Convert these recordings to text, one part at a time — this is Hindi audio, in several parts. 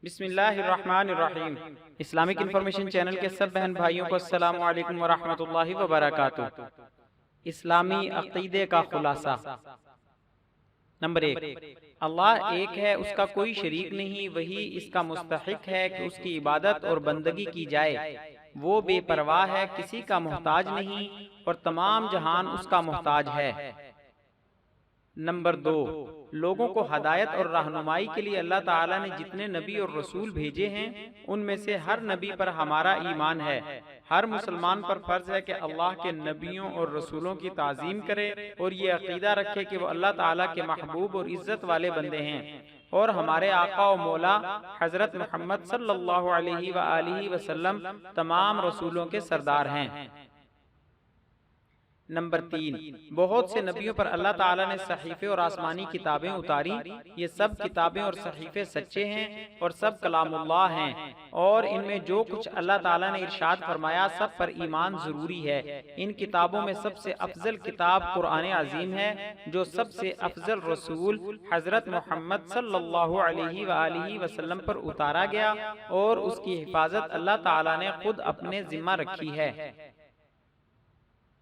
बिस्मिल्लाहिर्रहमानिर्रहीम। इस्लामिक इंफॉर्मेशन चैनल के सब बहन भाइयों को अस्सलामु अलैकुम वरहमतुल्लाहि वबरकातुहू। इस्लामी अक़ीदे का खुलासा। नंबर 1, अल्लाह एक है, उसका कोई शरीक नहीं, वही इसका मुस्तहिक है कि उसकी इबादत और बंदगी की जाए। वो बेपरवाह है, किसी का मोहताज नहीं और तमाम जहान उसका मोहताज है। नंबर 2, लोगों को हदायत और रहनुमाई के लिए अल्लाह ताला ने जितने नबी और रसूल भेजे हैं उनमें से हर नबी पर हमारा ईमान है। हर मुसलमान पर फर्ज है कि अल्लाह के नबियों और रसूलों की ताज़ीम करे और ये अकीदा रखे कि वो अल्लाह ताला के महबूब और इज्जत वाले बंदे हैं और हमारे आका और मौला हजरत मोहम्मद सल्लल्लाहु अलैहि वसल्लम तमाम रसूलों के सरदार हैं। नंबर 3, बहुत से नबियों पर अल्लाह ताला ने सहीफे और आसमानी किताबें उतारी। ये सब किताबें और सहीफे सच्चे हैं और सब कलामुल्लाह हैं और इनमें जो कुछ अल्लाह ताला ने इरशाद फरमाया सब पर ईमान जरूरी है। इन किताबों में सबसे अफजल किताब कुरान अजीम है जो सबसे अफजल रसूल हजरत मोहम्मद सल्लल्लाहु अलैहि वसल्लम पर उतारा गया और उसकी हिफाजत अल्लाह ताला ने खुद अपने जिम्मा रखी है।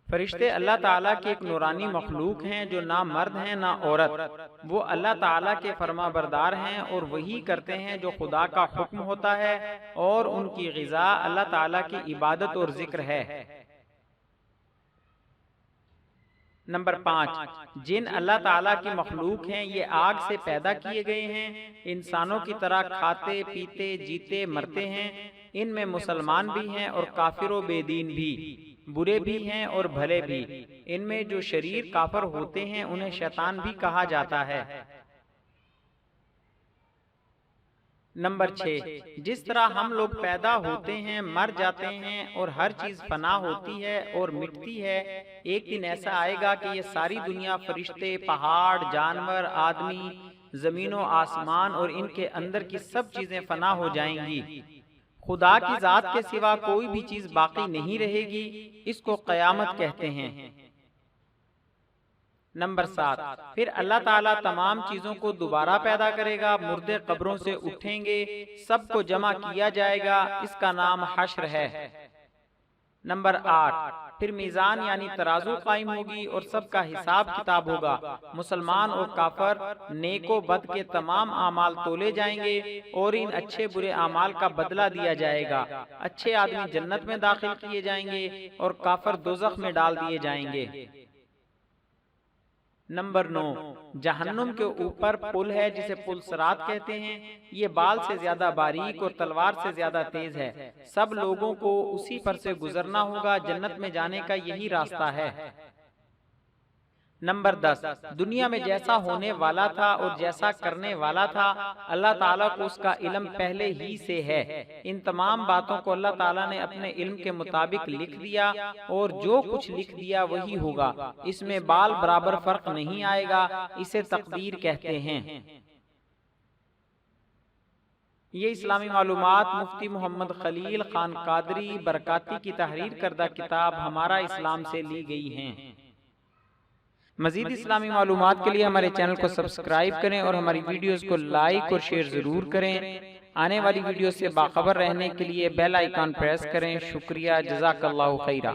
फरिश्ते अल्लाह ताला के एक नूरानी मखलूक हैं जो ना मर्द हैं ना औरत। वो अल्लाह ताला के फरमाबरदार हैं और वही करते हैं जो खुदा का हुक्म होता है और उनकी ग़िज़ा अल्लाह ताला की इबादत और जिक्र है। नंबर 5, जिन अल्लाह ताला की मखलूक हैं ये आग से पैदा किए गए हैं, इंसानों की तरह खाते पीते जीते मरते हैं। इनमें मुसलमान भी हैं और काफिर व बेदीन भी, बुरे भी हैं और भले भी। इनमें जो शरीर काफिर होते हैं उन्हें शैतान भी कहा जाता है। नंबर 6, जिस तरह हम लोग पैदा होते हैं, मर जाते हैं और हर चीज फना होती है और मिटती है, एक दिन ऐसा आएगा कि ये सारी दुनिया, फरिश्ते, पहाड़, जानवर, आदमी, जमीनों आसमान और इनके अंदर की सब चीजें फना हो जाएंगी। खुदा की जात के सिवा कोई भी चीज बाकी नहीं रहेगी। इसको कयामत कहते हैं। नंबर 7, फिर अल्लाह ताला तमाम चीजों को दोबारा पैदा करेगा, मुर्दे कब्रों से उठेंगे, सबको जमा किया जाएगा, इसका नाम हश्र है। नंबर 8, फिर मीज़ान यानी तराजू कायम होगी और सबका हिसाब किताब होगा। मुसलमान और काफर, नेको बद के तमाम आमाल तोले जाएंगे और इन अच्छे बुरे आमाल का बदला दिया जाएगा। अच्छे आदमी जन्नत में दाखिल किए जाएंगे और काफर दोज़ख में डाल दिए जाएंगे। नंबर 9, जहन्नुम के ऊपर पुल है जिसे पुल सरात कहते हैं। ये बाल से ज्यादा बारीक और तलवार से ज्यादा तेज है। सब लोगों को उसी पर से गुजरना होगा। जन्नत में जाने का यही रास्ता है। नंबर 10, दुनिया में जैसा होने वाला था और जैसा करने वाला था अल्लाह ताला को उसका इल्म पहले ही से है। इन तमाम बातों को अल्लाह ताला ने अपने इल्म के मुताबिक लिख दिया और जो कुछ लिख दिया वही होगा। इसमें बाल बराबर फर्क नहीं आएगा। इसे तकदीर कहते हैं। ये इस्लामी मालूमात मुफ्ती मोहम्मद खलील खान कादरी बरकाती की तहरीर करदा किताब हमारा इस्लाम से ली गई हैं। मजीद इस्लामी मालूमात के लिए हमारे चैनल को सब्सक्राइब करें और हमारी वीडियोस को लाइक और शेयर जरूर करें। आने वाली वीडियो से बाखबर रहने के लिए बेल आइकन प्रेस करें। शुक्रिया, जज़ाकल्लाहु खैरा।